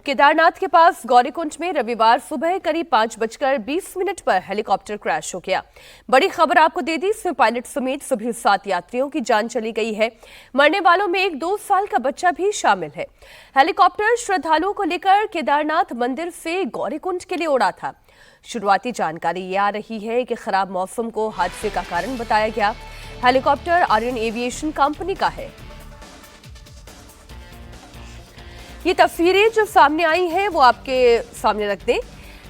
केदारनाथ के पास गौरीकुंड में रविवार सुबह करीब 5:20 पर हेलीकॉप्टर क्रैश हो गया। बड़ी खबर आपको दे दी, इसमें पायलट समेत सभी 7 यात्रियों की जान चली गई है। मरने वालों में एक 2 साल का बच्चा भी शामिल है। हेलीकॉप्टर श्रद्धालुओं को लेकर केदारनाथ मंदिर से गौरीकुंड के लिए उड़ा था। शुरुआती जानकारी ये आ रही है कि खराब मौसम को हादसे का कारण बताया गया। हेलीकॉप्टर आर्यन एविएशन कंपनी का है। ये तस्वीरें जो सामने आई हैं वो आपके सामने रख दें।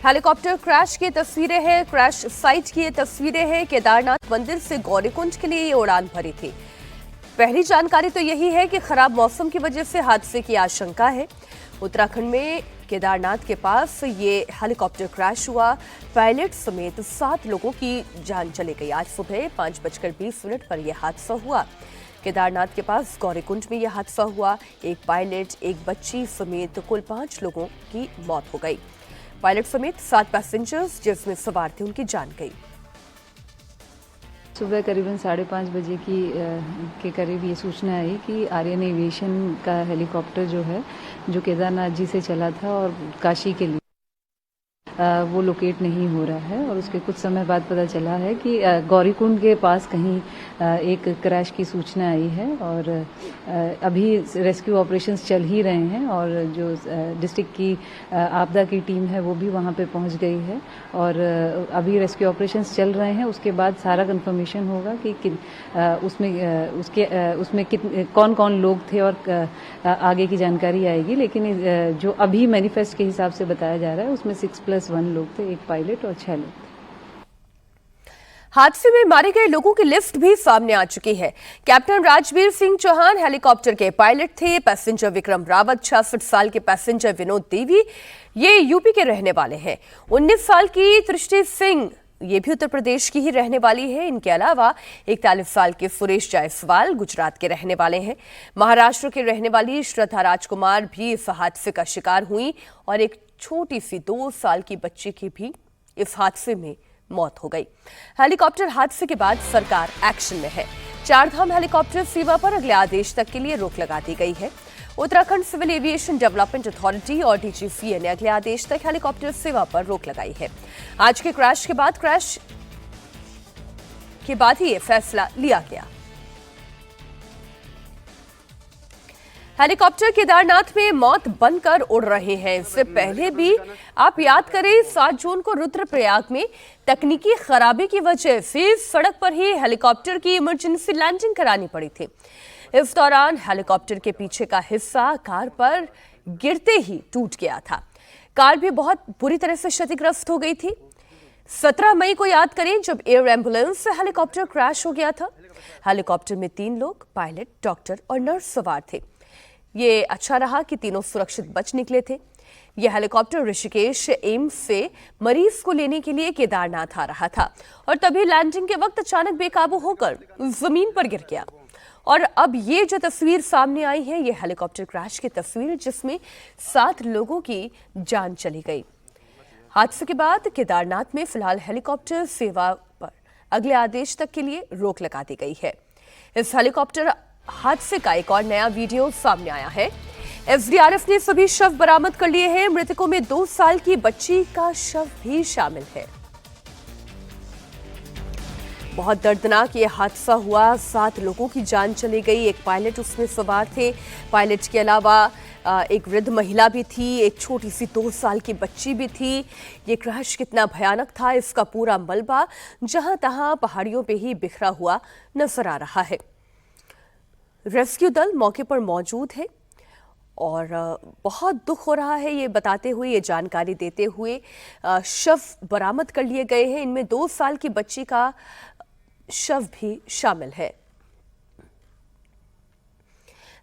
हेलीकॉप्टर क्रैश की तस्वीरें हैं, क्रैश साइट की ये तस्वीरें हैं। केदारनाथ मंदिर से गौरीकुंड के लिए ये उड़ान भरी थी। पहली जानकारी तो यही है कि खराब मौसम की वजह से हादसे की आशंका है। उत्तराखंड में केदारनाथ के पास ये हेलीकॉप्टर क्रैश हुआ। पायलट समेत 7 लोगों की जान चली गई। आज सुबह 5:20 पर यह हादसा हुआ। केदारनाथ के पास गौरीकुंड में यह हादसा हुआ। एक पायलट, एक बच्ची समेत कुल 5 लोगों की मौत हो गई। पायलट समेत 7 पैसेंजर्स जिसमें सवार थे उनकी जान गई। सुबह करीबन 5:30 बजे के करीब ये सूचना आई कि आर्यन एविएशन का हेलीकॉप्टर जो है, जो केदारनाथ जी से चला था और काशी के लिए वो लोकेट नहीं हो रहा है। और उसके कुछ समय बाद पता चला है कि गौरीकुंड के पास कहीं एक क्रैश की सूचना आई है और अभी रेस्क्यू ऑपरेशंस चल ही रहे हैं और जो डिस्ट्रिक्ट की आपदा की टीम है वो भी वहाँ पे पहुँच गई है और अभी रेस्क्यू ऑपरेशंस चल रहे हैं। उसके बाद सारा कंफर्मेशन होगा कि उसमें कौन कौन लोग थे और आगे की जानकारी आएगी। लेकिन जो अभी मैनिफेस्ट के हिसाब से बताया जा रहा है उसमें 6+1 लोग थे, एक पायलट और 6 लोग थे। हादसे में मारे गए लोगों की लिस्ट भी सामने आ चुकी है। कैप्टन राजवीर सिंह चौहान हेलीकॉप्टर के पायलट थे। पैसेंजर विक्रम रावत, 66 साल के पैसेंजर विनोद देवी, ये यूपी के रहने वाले हैं। 19 साल की तृष्टि सिंह, ये भी उत्तर प्रदेश की ही रहने वाली है। इनके अलावा 41 साल के सुरेश जायसवाल गुजरात के रहने वाले हैं। महाराष्ट्र के रहने वाली श्रद्धा राजकुमार भी इस हादसे का शिकार हुई और एक छोटी सी 2 साल की बच्ची की भी इस हादसे में मौत हो गई। हेलीकॉप्टर हादसे के बाद सरकार एक्शन में है। 4 धाम हेलीकॉप्टर सेवा पर अगले आदेश तक के लिए रोक लगा दी गई है। Uttarakhand civil aviation development authority और डीजीसीए ने अगले आदेश तक हेलीकॉप्टर सेवा पर रोक लगाई है। आज के क्रैश के बाद ही यह फैसला लिया गया। हेलीकॉप्टर केदारनाथ में मौत बनकर उड़ रहे हैं। इससे पहले भी आप याद करें, 7 जून को रुद्रप्रयाग में तकनीकी खराबी की वजह से सड़क पर ही हेलीकॉप्टर की इमरजेंसी लैंडिंग करानी पड़ी थी। इस दौरान हेलीकॉप्टर के पीछे का हिस्सा कार पर गिरते ही टूट गया था। कार भी बहुत बुरी तरह से क्षतिग्रस्त हो गई थी। 17 मई को याद करें जब एयर एम्बुलेंस से हेलीकॉप्टर क्रैश हो गया था। हेलीकॉप्टर में 3 लोग, पायलट, डॉक्टर और नर्स सवार थे। ये अच्छा रहा कि तीनों सुरक्षित बच निकले थे। यह हेलीकॉप्टर ऋषिकेश एम्स से मरीज को लेने के लिए केदारनाथ आ रहा था और तभी लैंडिंग के वक्त अचानक बेकाबू होकर जमीन पर गिर गया। और अब ये जो तस्वीर सामने आई है, ये हेलीकॉप्टर क्रैश की तस्वीर, जिसमें 7 लोगों की जान चली गई। हादसे के बाद केदारनाथ में फिलहाल हेलीकॉप्टर सेवा पर अगले आदेश तक के लिए रोक लगा दी गई है। इस हेलीकॉप्टर हादसे का एक और नया वीडियो सामने आया है। एसडीआरएफ ने सभी शव बरामद कर लिए हैं। मृतकों में 2 साल की बच्ची का शव भी शामिल है। बहुत दर्दनाक ये हादसा हुआ। 7 लोगों की जान चली गई। एक पायलट उसमें सवार थे। पायलट के अलावा एक वृद्ध महिला भी थी, एक छोटी सी 2 साल की बच्ची भी थी। ये क्रैश कितना भयानक था, इसका पूरा मलबा जहां तहां पहाड़ियों पे ही बिखरा हुआ नजर आ रहा है। रेस्क्यू दल मौके पर मौजूद है और बहुत दुख हो रहा है ये बताते हुए, ये जानकारी देते हुए। शव बरामद कर लिए गए हैं। इनमें 2 साल की बच्ची का शव भी शामिल है।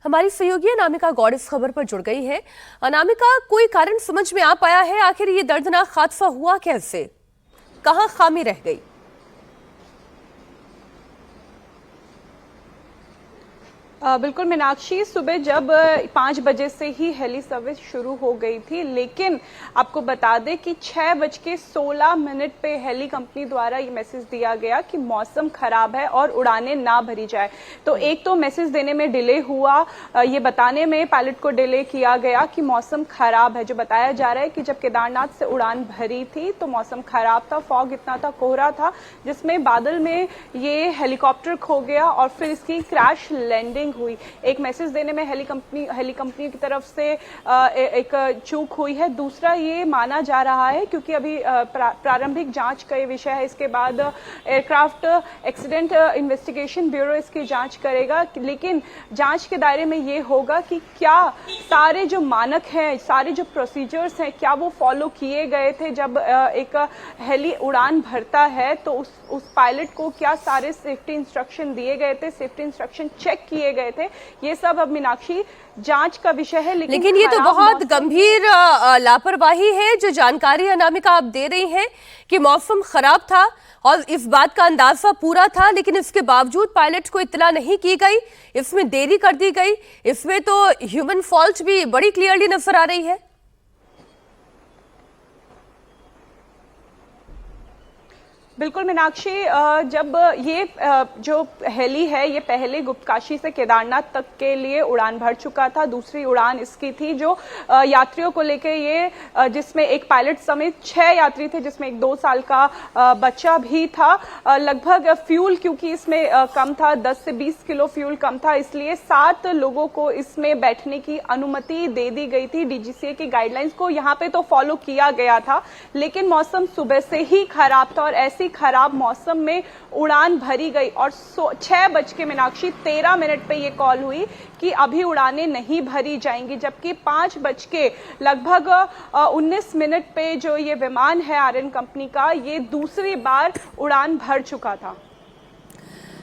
हमारी सहयोगी अनामिका गौड़ इस खबर पर जुड़ गई है। अनामिका, कोई कारण समझ में आ पाया है आखिर ये दर्दनाक हादसा हुआ कैसे? कहां खामी रह गई? बिल्कुल मीनाक्षी, सुबह जब 5 बजे से ही हेली सर्विस शुरू हो गई थी, लेकिन आपको बता दें कि 6:16 पे हेली कंपनी द्वारा ये मैसेज दिया गया कि मौसम खराब है और उड़ानें ना भरी जाए। तो एक तो मैसेज देने में डिले हुआ, ये बताने में पायलट को डिले किया गया कि मौसम खराब है। जो बताया जा रहा है कि जब केदारनाथ से उड़ान भरी थी तो मौसम खराब था, फॉग इतना था, कोहरा था, जिसमें बादल में ये हेलीकॉप्टर खो गया और फिर इसकी क्रैश लैंडिंग हुई। एक मैसेज देने में हेली कंपनी की तरफ से एक चूक हुई है। दूसरा ये माना जा रहा है, क्योंकि अभी प्रारंभिक जांच का ये विषय है, इसके बाद एयरक्राफ्ट एक्सीडेंट इन्वेस्टिगेशन ब्यूरो इसकी जांच करेगा, लेकिन जांच के दायरे में ये होगा कि क्या सारे जो मानक हैं, सारे जो प्रोसीजर्स हैं, क्या वो फॉलो किए गए थे। जब एक हेली उड़ान भरता है तो उस पायलट को क्या सारे सेफ्टी इंस्ट्रक्शन दिए गए थे, सेफ्टी इंस्ट्रक्शन चेक किए गए थे, ये सब अब मीनाक्षी जांच का विषय है। लेकिन ये तो बहुत गंभीर लापरवाही है जो जानकारी अनामिका आप दे रही हैं कि मौसम खराब था और इस बात का अंदाजा पूरा था, लेकिन इसके बावजूद पायलट को इत्तला नहीं की गई, इसमें देरी कर दी गई। इसमें तो ह्यूमन फॉल्ट भी बड़ी क्लियरली नजर आ रही है। बिल्कुल मीनाक्षी, जब ये जो हेली है ये पहले गुप्तकाशी से केदारनाथ तक के लिए उड़ान भर चुका था। दूसरी उड़ान इसकी थी जो यात्रियों को लेके ये, जिसमें एक पायलट समेत 6 यात्री थे, जिसमें एक 2 साल का बच्चा भी था। लगभग फ्यूल क्योंकि इसमें कम था, 10 से 20 किलो फ्यूल कम था, इसलिए 7 लोगों को इसमें बैठने की अनुमति दे दी गई थी। डीजीसीए की गाइडलाइंस को यहाँ पे तो फॉलो किया गया था, लेकिन मौसम सुबह से ही खराब था और ऐसी खराब मौसम में उड़ान भरी गई और 6:13 पे ये कॉल हुई कि अभी उड़ानें नहीं भरी जाएंगी, जबकि 5:19 पे जो ये विमान है आर्यन कंपनी का, ये दूसरी बार उड़ान भर चुका था।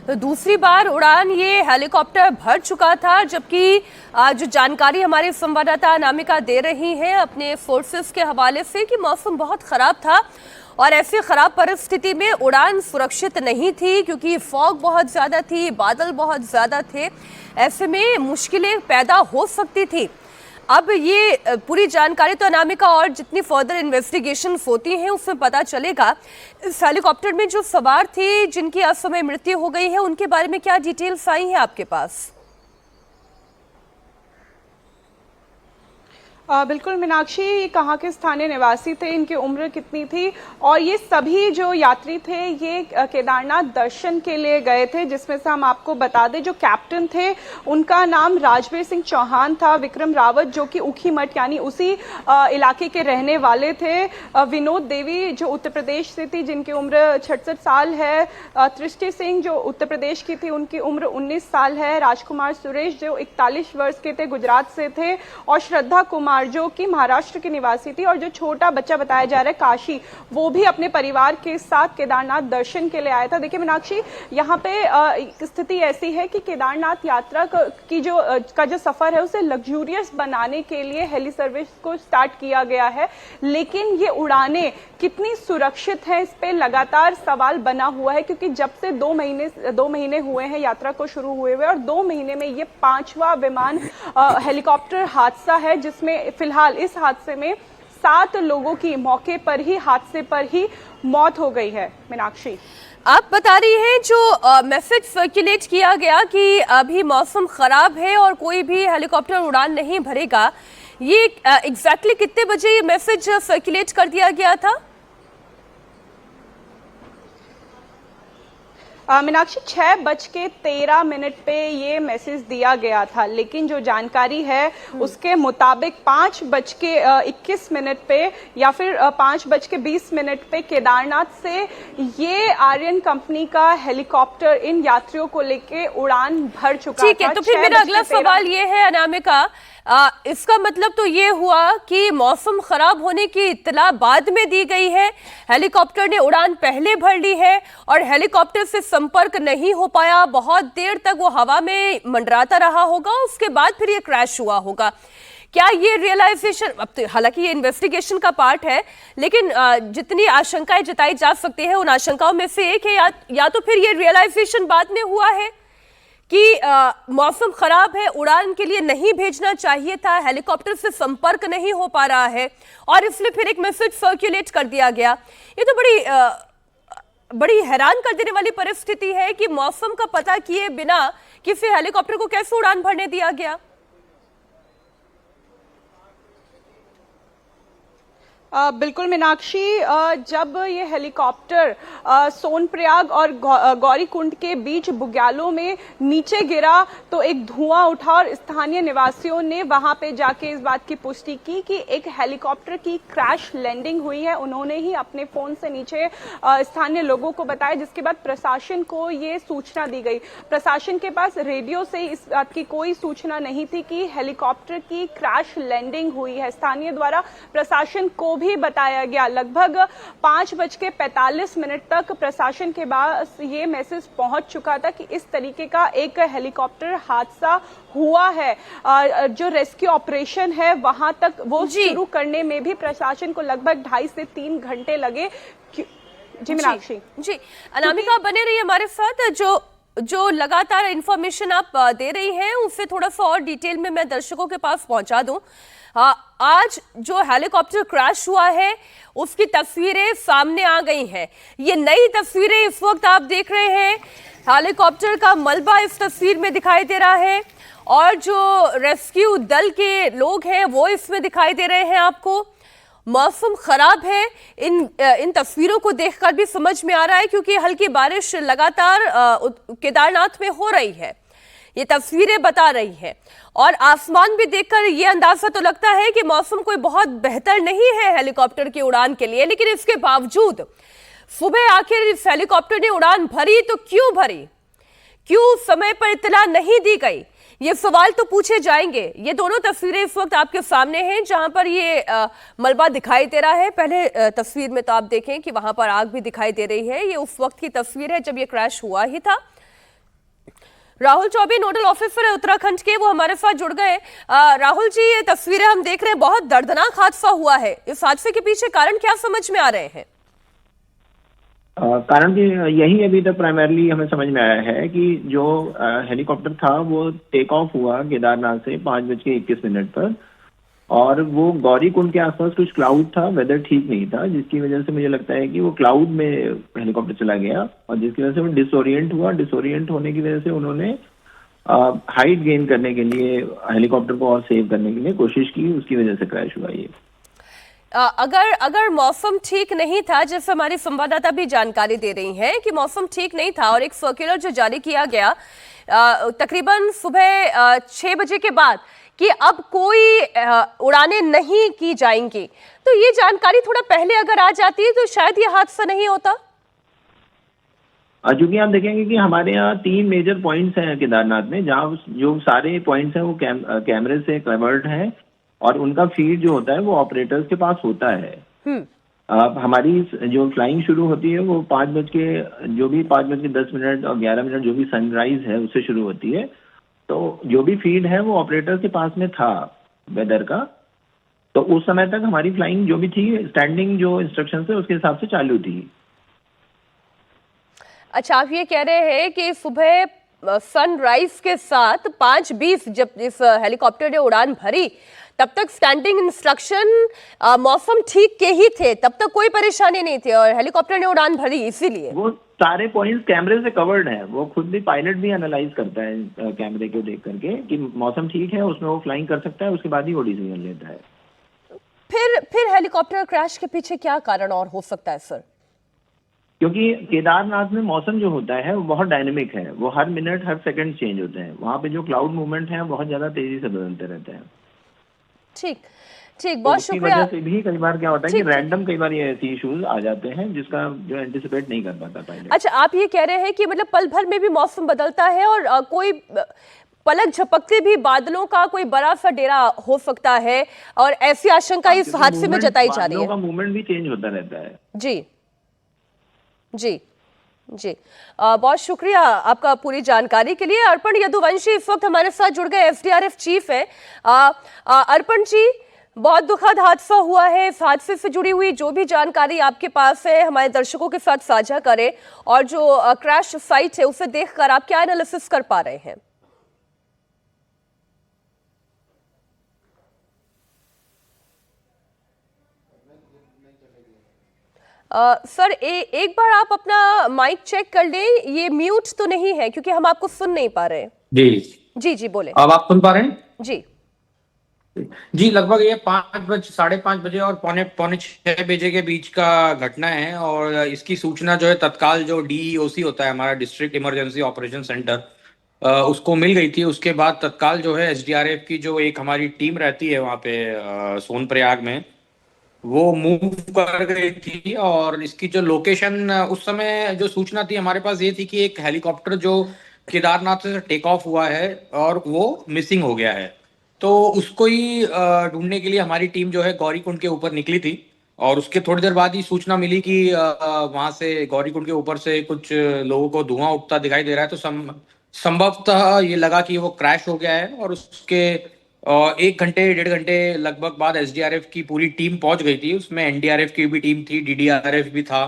तो दूसरी बार उड़ान ये हेलीकॉप्टर भर चुका था, जबकि जो जानकारी हमारे संवाददाता अनामिका दे रही हैं अपने फोर्सेस के हवाले से कि मौसम बहुत खराब था और ऐसी खराब परिस्थिति में उड़ान सुरक्षित नहीं थी, क्योंकि फॉग बहुत ज़्यादा थी, बादल बहुत ज़्यादा थे, ऐसे में मुश्किलें पैदा हो सकती थी। अब ये पूरी जानकारी तो अनामिका और जितनी फर्दर इन्वेस्टिगेशंस होती हैं उसमें पता चलेगा। इस हेलीकॉप्टर में जो सवार थे जिनकी असमय मृत्यु हो गई है, उनके बारे में क्या डिटेल्स आई हैं आपके पास? बिल्कुल मीनाक्षी, ये कहाँ के स्थानीय निवासी थे, इनकी उम्र कितनी थी, और ये सभी जो यात्री थे ये केदारनाथ दर्शन के लिए गए थे, जिसमें से हम आपको बता दें जो कैप्टन थे उनका नाम राजवीर सिंह चौहान था। विक्रम रावत जो कि ऊखीमठ यानी उसी इलाके के रहने वाले थे। विनोद देवी जो उत्तर प्रदेश से थी, जिनकी उम्र 66 साल है। तृष्टि सिंह जो उत्तर प्रदेश की थी, उनकी उम्र 19 साल है। राजकुमार सुरेश जो 41 वर्ष के थे, गुजरात से थे। और श्रद्धा कुमार जो कि महाराष्ट्र की निवासी थी। और जो छोटा बच्चा बताया जा रहा है काशी, वो भी अपने परिवार के साथ केदारनाथ दर्शन के लिए आया था। देखिए मीनाक्षी, यहाँ पे स्थिति ऐसी है कि केदारनाथ यात्रा की जो सफर है उसे लग्जूरियस बनाने के लिए हेली सर्विस को स्टार्ट किया गया है, लेकिन ये उड़ानें कितनी सुरक्षित हैं इस पे लगातार सवाल बना हुआ है, क्योंकि जब से 2 महीने हुए हैं यात्रा को शुरू हुए हुए, और 2 महीने में ये 5वां विमान हेलीकॉप्टर हादसा है, जिसमें फिलहाल इस हादसे में 7 लोगों की मौके पर ही, हादसे पर ही मौत हो गई है। मीनाक्षी, आप बता रही हैं जो मैसेज सर्कुलेट किया गया कि अभी मौसम खराब है और कोई भी हेलीकॉप्टर उड़ान नहीं भरेगा, ये एग्जैक्टली कितने बजे ये मैसेज सर्कुलेट कर दिया गया था? मीनाक्षी, 6:13 पे ये मैसेज दिया गया था, लेकिन जो जानकारी है उसके मुताबिक 5:21 पे या फिर 5:20 पे केदारनाथ से ये आर्यन कंपनी का हेलीकॉप्टर इन यात्रियों को लेके उड़ान भर चुका था। ठीक है, तो फिर मेरा अगला सवाल ये है अनामिका, इसका मतलब तो ये हुआ कि मौसम खराब होने की इत्तला बाद में दी गई है, हेलीकॉप्टर ने उड़ान पहले भर ली है और हेलीकॉप्टर से संपर्क नहीं हो पाया, बहुत देर तक वो हवा में मंडराता रहा होगा, उसके बाद फिर ये क्रैश हुआ होगा। क्या ये रियलाइजेशन, अब तो हालांकि ये इन्वेस्टिगेशन का पार्ट है, लेकिन जितनी आशंकाएं जताई जा सकती है उन आशंकाओं में से एक है या तो फिर ये रियलाइजेशन बाद में हुआ है कि मौसम खराब है, उड़ान के लिए नहीं भेजना चाहिए था, हेलीकॉप्टर से संपर्क नहीं हो पा रहा है और इसलिए फिर एक मैसेज सर्कुलेट कर दिया गया। ये तो बड़ी हैरान कर देने वाली परिस्थिति है कि मौसम का पता किए बिना किसी हेलीकॉप्टर को कैसे उड़ान भरने दिया गया। बिल्कुल मीनाक्षी, जब ये हेलीकॉप्टर सोनप्रयाग और गौरीकुंड के बीच बुग्यालों में नीचे गिरा तो एक धुआं उठा और स्थानीय निवासियों ने वहां पे जाके इस बात की पुष्टि की कि एक हेलीकॉप्टर की क्रैश लैंडिंग हुई है। उन्होंने ही अपने फोन से नीचे स्थानीय लोगों को बताया, जिसके बाद प्रशासन को ये सूचना दी गई। प्रशासन के पास रेडियो से इस बात की कोई सूचना नहीं थी कि हेलीकॉप्टर की क्रैश लैंडिंग हुई है। स्थानीय द्वारा प्रशासन को भी बताया गया। लगभग 5:45 तक प्रशासन के पास ये मैसेज पहुंच चुका था कि इस तरीके का एक हेलीकॉप्टर हादसा हुआ है। जो रेस्क्यू ऑपरेशन है वहां तक वो शुरू करने में भी प्रशासन को लगभग 2.5 से 3 घंटे लगे। जी मीनाक्षी। जी अनामिका, बने रही हमारे साथ। जो लगातार इंफॉर्मेशन आप दे रही हैं उससे थोड़ा सा और डिटेल में मैं दर्शकों के पास पहुंचा दूं। आज जो हेलीकॉप्टर क्रैश हुआ है उसकी तस्वीरें सामने आ गई हैं। ये नई तस्वीरें इस वक्त आप देख रहे हैं। हेलीकॉप्टर का मलबा इस तस्वीर में दिखाई दे रहा है और जो रेस्क्यू दल के लोग हैं वो इसमें दिखाई दे रहे हैं आपको। मौसम खराब है, इन तस्वीरों को देखकर भी समझ में आ रहा है, क्योंकि हल्की बारिश लगातार केदारनाथ में हो रही है, ये तस्वीरें बता रही हैं। और आसमान भी देखकर ये अंदाजा तो लगता है कि मौसम कोई बहुत बेहतर नहीं है हेलीकॉप्टर की उड़ान के लिए, लेकिन इसके बावजूद सुबह आखिर इस हेलीकॉप्टर ने उड़ान भरी तो क्यों भरी, क्यों समय पर इत्तला नहीं दी गई, ये सवाल तो पूछे जाएंगे। ये दोनों तस्वीरें इस वक्त आपके सामने हैं जहां पर ये मलबा दिखाई दे रहा है। पहले तस्वीर में तो आप देखें कि वहां पर आग भी दिखाई दे रही है। ये उस वक्त की तस्वीर है जब ये क्रैश हुआ ही था। राहुल चौबे, नोडल ऑफिसर है उत्तराखंड के, वो हमारे साथ जुड़ गए। राहुल जी, ये तस्वीरें हम देख रहे हैं, बहुत दर्दनाक हादसा हुआ है। इस हादसे के पीछे कारण क्या समझ में आ रहे हैं? कारण कि यही अभी तक प्राइमरली हमें समझ में आया है कि जो हेलीकॉप्टर था वो टेक ऑफ हुआ केदारनाथ से 5:21 पर, और वो गौरीकुंड के आसपास कुछ क्लाउड था, वेदर ठीक नहीं था, जिसकी वजह से मुझे लगता है कि वो क्लाउड में हेलीकॉप्टर चला गया और जिसकी वजह से वो डिसोरिएंट हुआ। डिसोरिएंट होने की वजह से उन्होंने हाइट गेन करने के लिए हेलीकॉप्टर को और सेव करने के लिए कोशिश की, उसकी वजह से क्रैश हुआ ये। अगर मौसम ठीक नहीं था, जैसे हमारी संवाददाता भी जानकारी दे रही हैं कि मौसम ठीक नहीं था और एक सर्कुलर जो जारी किया गया तकरीबन सुबह 6 बजे के बाद कि अब कोई उड़ानें नहीं की जाएंगी, तो ये जानकारी थोड़ा पहले अगर आ जाती तो शायद ये हादसा नहीं होता। चूंकि आप देखेंगे कि हमारे यहाँ 3 मेजर पॉइंट्स हैं केदारनाथ में, जहाँ जो सारे पॉइंट्स हैं वो कैमरे से कवर्ड हैं और उनका फीड जो होता है वो ऑपरेटर्स के पास होता है। हमारी जो फ्लाइंग शुरू होती है वो 5:10 और 11 जो भी सनराइज है उससे शुरू होती है। तो जो भी फीड है वो ऑपरेटर्स के पास में था वेदर का, तो उस समय तक हमारी फ्लाइंग जो भी थी स्टैंडिंग जो इंस्ट्रक्शन है उसके हिसाब से चालू थी। अच्छा, आप ये कह रहे हैं कि सुबह सनराइज के साथ 5:20 जब इस हेलीकॉप्टर ने उड़ान भरी तब तक स्टैंडिंग इंस्ट्रक्शन, मौसम ठीक के ही थे, तब तक कोई परेशानी नहीं थी और हेलीकॉप्टर ने उड़ान भरी, इसीलिए वो सारे पॉइंट्स कैमरे से कवर्ड हैं। वो खुद भी पायलट भी एनालाइज करता है कैमरे को देख करके कि मौसम ठीक है, उसमें वो फ्लाइंग कर सकता है, उसके बाद ही वो डिसीजन लेता है। फिर हेलीकॉप्टर क्रैश के पीछे क्या कारण और हो सकता है सर? क्योंकि केदारनाथ में मौसम जो होता है वो बहुत डायनेमिक है, वो हर मिनट हर सेकंड चेंज होते हैं। वहाँ पे जो क्लाउड मूवमेंट है बहुत ज्यादा तेजी से बदलते रहते हैं। ठीक, बहुत शुक्रिया। वजह से भी कई बार क्या होता है कि रैंडम कई बार ये ऐसे इश्यूज आ जाते हैं जिसका जो एंटिसिपेट नहीं कर पाता पायलट। अच्छा, आप ये कह रहे हैं कि मतलब पल भर में भी मौसम बदलता है और कोई पलक झपकते भी बादलों का कोई बड़ा सा डेरा हो सकता है और ऐसी आशंका इस हादसे में जताई जा रही है। का मूवमेंट भी चेंज होता रहता है। जी, बहुत शुक्रिया आपका पूरी जानकारी के लिए। अर्पण यदुवंशी इस वक्त हमारे साथ जुड़ गए, एसडीआरएफ चीफ है। अर्पण जी, बहुत दुखद हादसा हुआ है। इस हादसे से जुड़ी हुई जो भी जानकारी आपके पास है हमारे दर्शकों के साथ साझा करें, और जो क्रैश साइट है उसे देखकर आप क्या एनालिसिस कर पा रहे हैं? सर, एक बार आप अपना माइक चेक कर लें, ये म्यूट तो नहीं है क्योंकि हम आपको सुन नहीं पा रहे। जी जी जी बोले। अब आप सुन पा रहे हैं? जी जी, लगभग ये 5:30 और पौने पौने 6 बजे के बीच का घटना है। और इसकी सूचना जो है तत्काल जो डीईओसी होता है हमारा, डिस्ट्रिक्ट इमरजेंसी ऑपरेशन सेंटर, उसको मिल गई थी। उसके बाद तत्काल जो है एसडीआरएफ की जो एक हमारी टीम रहती है वहाँ पे सोनप्रयाग में, वो मूव कर गई थी। और इसकी जो लोकेशन उस समय जो सूचना थी हमारे पास ये थी कि एक हेलीकॉप्टर जो केदारनाथ से टेक ऑफ हुआ है और वो मिसिंग हो गया है। तो उसको ही ढूंढने के लिए हमारी टीम जो है गौरीकुंड के ऊपर निकली थी। और उसके थोड़ी देर बाद ही सूचना मिली कि वहां से गौरीकुंड के ऊपर से कुछ लोगों को धुआं उठता दिखाई दे रहा है। तो संभवतः ये लगा कि वो क्रैश हो गया है। और उसके 1 घंटे 1.5 घंटे लगभग बाद एसडीआरएफ की पूरी टीम पहुंच गई थी। उसमें एनडीआरएफ की भी टीम थी, डीडीआरएफ भी था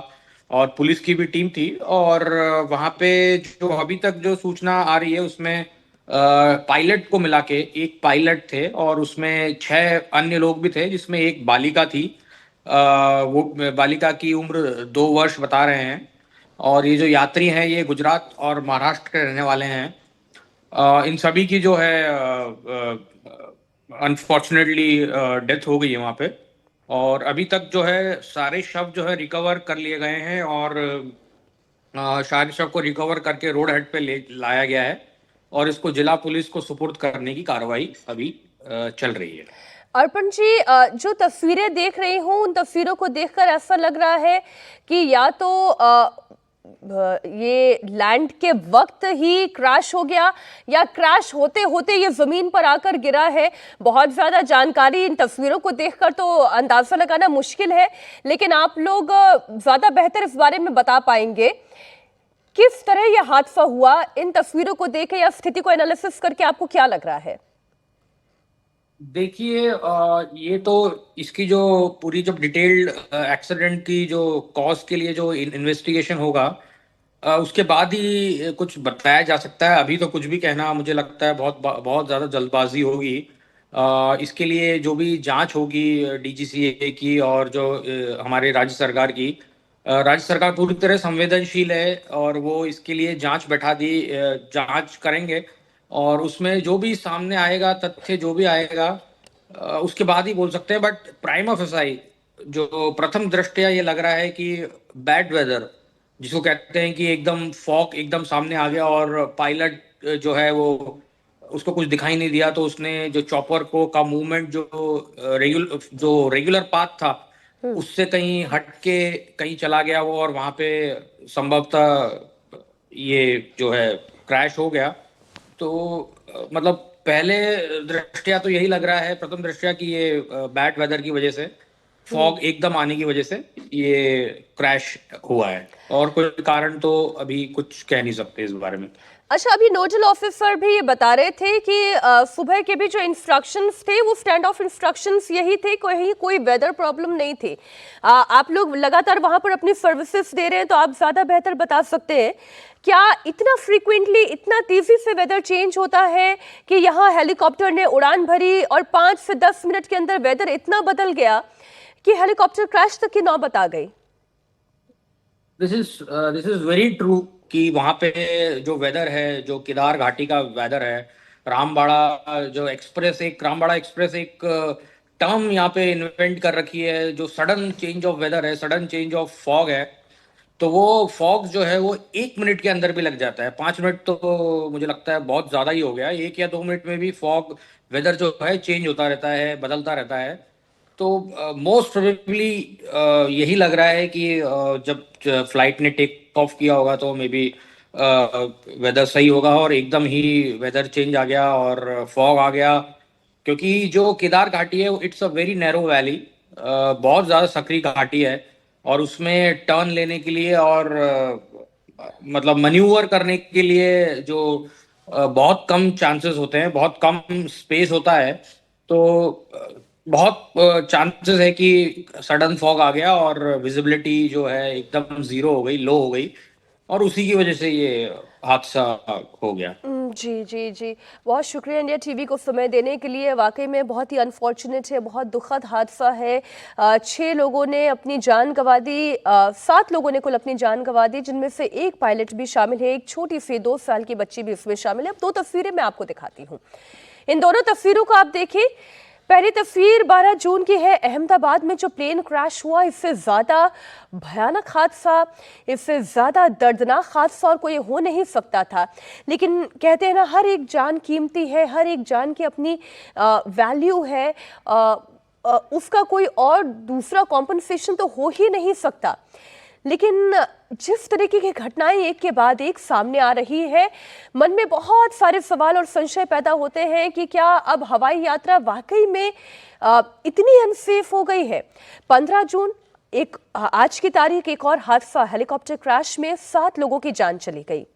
और पुलिस की भी टीम थी। और वहां पे जो अभी तक जो सूचना आ रही है उसमें पायलट को मिला के 1 पायलट थे और उसमें 6 अन्य लोग भी थे, जिसमें एक बालिका थी। वो बालिका की उम्र 2 वर्ष बता रहे हैं। और ये जो यात्री हैं ये गुजरात और महाराष्ट्र के रहने वाले हैं। इन सभी की जो है अनफॉर्चुनेटली डेथ हो गई है वहाँ पे। और अभी तक जो है सारे शव जो है रिकवर कर लिए गए हैं और सारे शव को रिकवर करके रोड हेड पे ले लाया गया है और इसको जिला पुलिस को सुपुर्द करने की कार्रवाई अभी चल रही है। अर्पण जी, जो तस्वीरें देख रही हूँ उन तस्वीरों को देखकर ऐसा लग रहा है कि या तो ये लैंड के वक्त ही क्रैश हो गया या क्रैश होते होते ये जमीन पर आकर गिरा है। बहुत ज्यादा जानकारी इन तस्वीरों को देखकर तो अंदाजा लगाना मुश्किल है, लेकिन आप लोग ज्यादा बेहतर इस बारे में बता पाएंगे किस तरह यह हादसा हुआ। इन तस्वीरों को देख या स्थिति को एनालिसिस करके आपको क्या लग रहा है? देखिए, ये तो इसकी जो पूरी जो डिटेल्ड एक्सीडेंट की जो कॉज के लिए जो इन्वेस्टिगेशन होगा उसके बाद ही कुछ बताया जा सकता है। अभी तो कुछ भी कहना मुझे लगता है बहुत बहुत ज़्यादा जल्दबाजी होगी। इसके लिए जो भी जांच होगी डीजीसीए की और जो हमारे राज्य सरकार की, राज्य सरकार पूरी तरह संवेदनशील है और वो इसके लिए जांच बैठा दी, जांच करेंगे। और उसमें जो भी सामने आएगा, तथ्य जो भी आएगा उसके बाद ही बोल सकते हैं। बट प्राइमा फेसाई जो प्रथम दृष्टया ये लग रहा है कि बैड वेदर, जिसको कहते हैं कि एकदम फॉग एकदम सामने आ गया और पायलट जो है वो उसको कुछ दिखाई नहीं दिया, तो उसने जो चॉपर को का मूवमेंट जो रेगुलर पाथ था उससे कहीं हट के कहीं चला गया वो, और वहां पे संभवतः ये जो है क्रैश हो गया। तो मतलब पहले दृष्टया तो यही लग रहा है, प्रथम दृष्टया कि ये बैड वेदर की वजह से, फॉग एकदम आने की वजह से ये क्रैश हुआ है। और कोई कारण तो अभी कुछ कह नहीं सकते इस बारे में। अच्छा, अभी नोडल ऑफिसर भी ये बता रहे थे कि सुबह के भी जो इंस्ट्रक्शंस थे वो स्टैंड ऑफ इंस्ट्रक्शंस यही थे, कोई वेदर प्रॉब्लम नहीं थी। आप लोग लगातार वहां पर अपनी सर्विसेज दे रहे हैं तो आप ज्यादा बेहतर बता सकते हैं, क्या इतना फ्रीक्वेंटली इतना तेजी से वेदर चेंज होता है कि यहाँ हेलीकॉप्टर ने उड़ान भरी और 5 से 10 मिनट के अंदर वेदर इतना बदल गया कि हेलीकॉप्टर क्रैश तक की नौबत आ गई? दिस इज वेरी ट्रू कि वहाँ पे जो वेदर है, जो केदार घाटी का वेदर है, रामबाड़ा एक्सप्रेस एक टर्म यहाँ पे इन्वेंट कर रखी है, जो सडन चेंज ऑफ वेदर है, सडन चेंज ऑफ फॉग है। तो वो फॉग जो है वो 1 मिनट के अंदर भी लग जाता है। 5 मिनट तो मुझे लगता है बहुत ज़्यादा ही हो गया। 1 या 2 मिनट में भी फॉग वेदर जो है चेंज होता रहता है, बदलता रहता है। तो मोस्ट प्रोबेबली यही लग रहा है कि जब फ्लाइट ने टेक ऑफ किया होगा तो मे बी वेदर सही होगा और एकदम ही वेदर चेंज आ गया और फॉग आ गया। क्योंकि जो केदार घाटी है it's a very narrow valley, बहुत ज़्यादा सकरी घाटी है और उसमें टर्न लेने के लिए और मतलब मैन्यूवर करने के लिए जो बहुत कम चांसेस होते हैं, बहुत कम स्पेस होता है। तो बहुत चांसेस है कि सडन फॉग आ गया और विजिबिलिटी जो है एकदम जीरो हो गई, लो हो गई, और उसी की वजह से ये हादसा हो गया। जी जी जी, बहुत शुक्रिया इंडिया टीवी को समय देने के लिए। वाकई में बहुत ही अनफॉर्चुनेट है, बहुत दुखद हादसा है। 6 लोगों ने अपनी जान गंवा दी, 7 लोगों ने कुल अपनी जान गंवा दी, जिनमें से एक पायलट भी शामिल है, एक छोटी सी 2 साल की बच्ची भी इसमें शामिल है। अब 2 तस्वीरें मैं आपको दिखाती हूँ, इन दोनों तस्वीरों को आप देखिए। पहली तस्वीर 12 जून की है, अहमदाबाद में जो प्लेन क्रैश हुआ, इससे ज्यादा भयानक हादसा, इससे ज्यादा दर्दनाक हादसा और कोई हो नहीं सकता था। लेकिन कहते हैं ना, हर एक जान कीमती है, हर एक जान की अपनी वैल्यू है, उसका कोई और दूसरा कॉम्पनसेशन तो हो ही नहीं सकता। लेकिन जिस तरीके की घटनाएं एक के बाद एक सामने आ रही है, मन में बहुत सारे सवाल और संशय पैदा होते हैं कि क्या अब हवाई यात्रा वाकई में इतनी अनसेफ हो गई है। 15 जून आज की तारीख एक और हादसा, हेलीकॉप्टर क्रैश में 7 लोगों की जान चली गई।